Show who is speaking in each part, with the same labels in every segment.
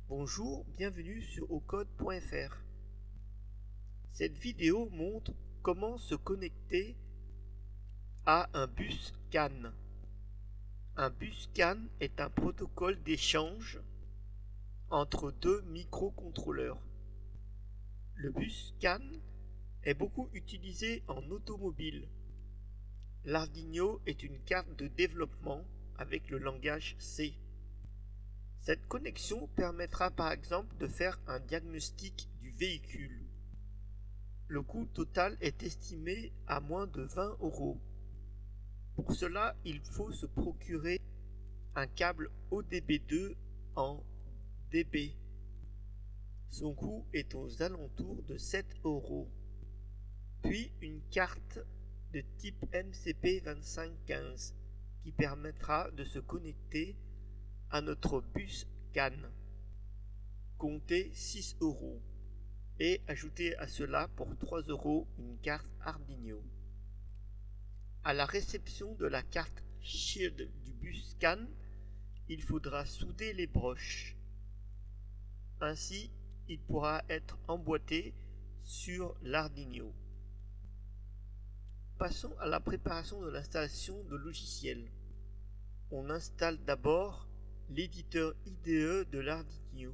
Speaker 1: Bonjour, bienvenue sur ocode.fr. Cette vidéo montre comment se connecter à un bus CAN. Un bus CAN est un protocole d'échange entre deux microcontrôleurs. Le bus CAN est beaucoup utilisé en automobile. L'Arduino est une carte de développement avec le langage C. Cette connexion permettra par exemple de faire un diagnostic du véhicule. Le coût total est estimé à moins de 20 €. Pour cela, il faut se procurer un câble ODB2 en dB. Son coût est aux alentours de 7 €. Puis une carte de type MCP2515 qui permettra de se connecter à notre bus CAN. Comptez 6 € et ajoutez à cela pour 3 € une carte Arduino. À la réception de la carte Shield du bus CAN, il faudra souder les broches. Ainsi, il pourra être emboîté sur l'Arduino. Passons à la préparation de l'installation de logiciels. On installe d'abord l'éditeur IDE de l'Arduino.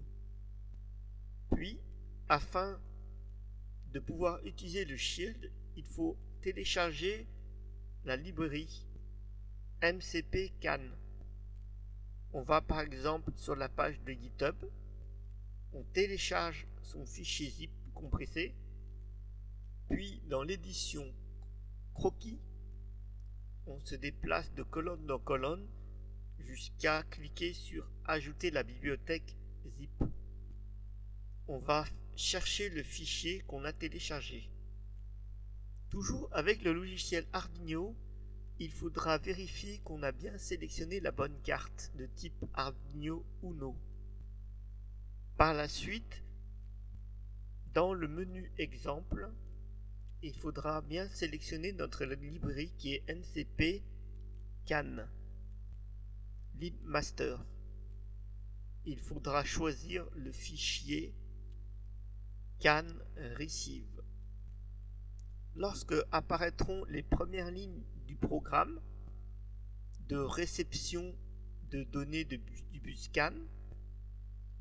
Speaker 1: Puis, afin de pouvoir utiliser le Shield, il faut télécharger la librairie MCP CAN. On va par exemple sur la page de GitHub, on télécharge son fichier zip compressé, puis dans l'édition croquis, on se déplace de colonne en colonne jusqu'à cliquer sur ajouter la bibliothèque zip. On va chercher le fichier qu'on a téléchargé. Toujours avec le logiciel Arduino, il faudra vérifier qu'on a bien sélectionné la bonne carte de type Arduino Uno. Par la suite, dans le menu exemple, il faudra bien sélectionner notre librairie qui est MCP CAN libmaster. Il faudra choisir le fichier CAN receive. Lorsque apparaîtront les premières lignes du programme de réception de données du bus CAN,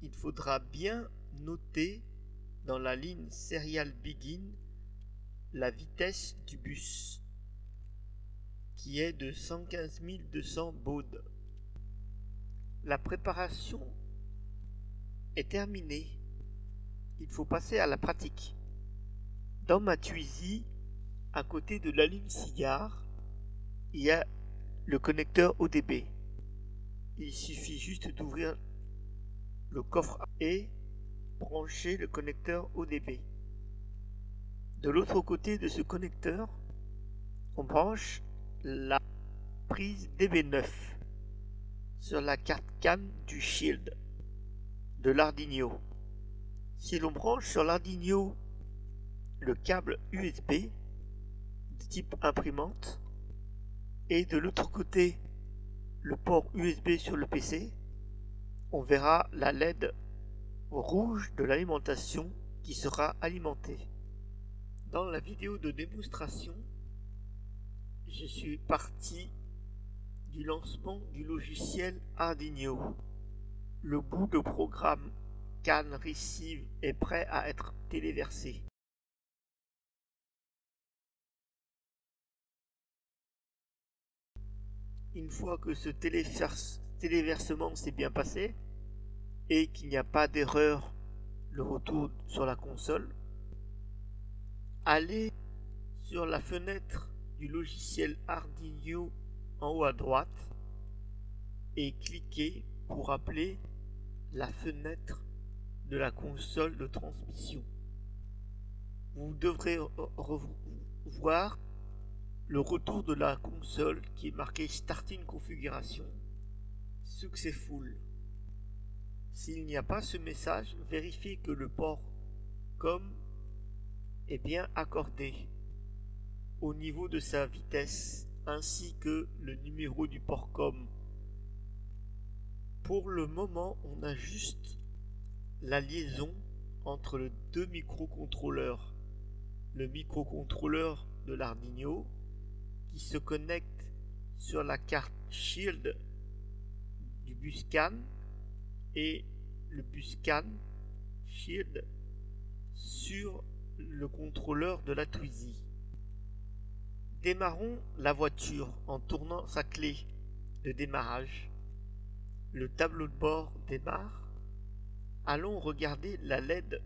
Speaker 1: il faudra bien noter dans la ligne Serial Begin la vitesse du bus qui est de 115 200 bauds. La préparation est terminée. Il faut passer à la pratique. Dans ma Twizy, à côté de la ligne cigare, il y a le connecteur ODB. Il suffit juste d'ouvrir le coffre et brancher le connecteur ODB. De l'autre côté de ce connecteur, on branche la prise DB9 sur la carte CAN du Shield de l'Arduino. Si l'on branche sur l'Arduino le câble USB de type imprimante et de l'autre côté le port USB sur le PC, on verra la LED rouge de l'alimentation qui sera alimentée. Dans la vidéo de démonstration, je suis parti du lancement du logiciel Arduino. Le bout de programme CAN Receive est prêt à être téléversé. Une fois que ce téléversement s'est bien passé et qu'il n'y a pas d'erreur le retour sur la console, allez sur la fenêtre du logiciel Arduino en haut à droite et cliquez pour appeler la fenêtre de la console de transmission. Vous devrez voir le retour de la console qui est marqué Starting Configuration Successful. S'il n'y a pas ce message, vérifiez que le port COM est bien accordé au niveau de sa vitesse ainsi que le numéro du port COM. Pour le moment, on a juste la liaison entre les deux microcontrôleurs. Le microcontrôleur de l'Arduino qui se connecte sur la carte Shield du bus CAN et le bus CAN Shield sur le contrôleur de la Twizy. Démarrons la voiture en tournant sa clé de démarrage. Le tableau de bord démarre. Allons regarder la LED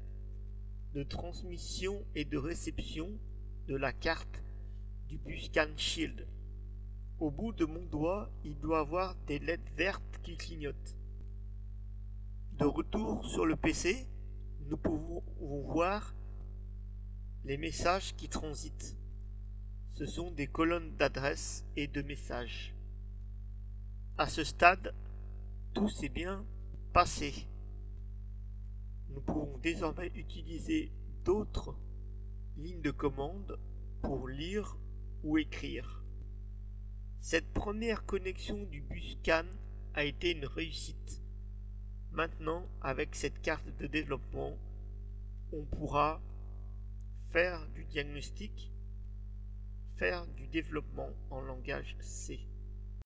Speaker 1: de transmission et de réception de la carte du bus CAN Shield. Au bout de mon doigt, il doit avoir des LED vertes qui clignotent. De retour sur le PC, nous pouvons voir les messages qui transitent. Ce sont des colonnes d'adresses et de messages. À ce stade, tout s'est bien passé. Nous pouvons désormais utiliser d'autres lignes de commande pour lire ou écrire. Cette première connexion du bus CAN a été une réussite. Maintenant, avec cette carte de développement, on pourra faire du diagnostic, faire du développement en langage C.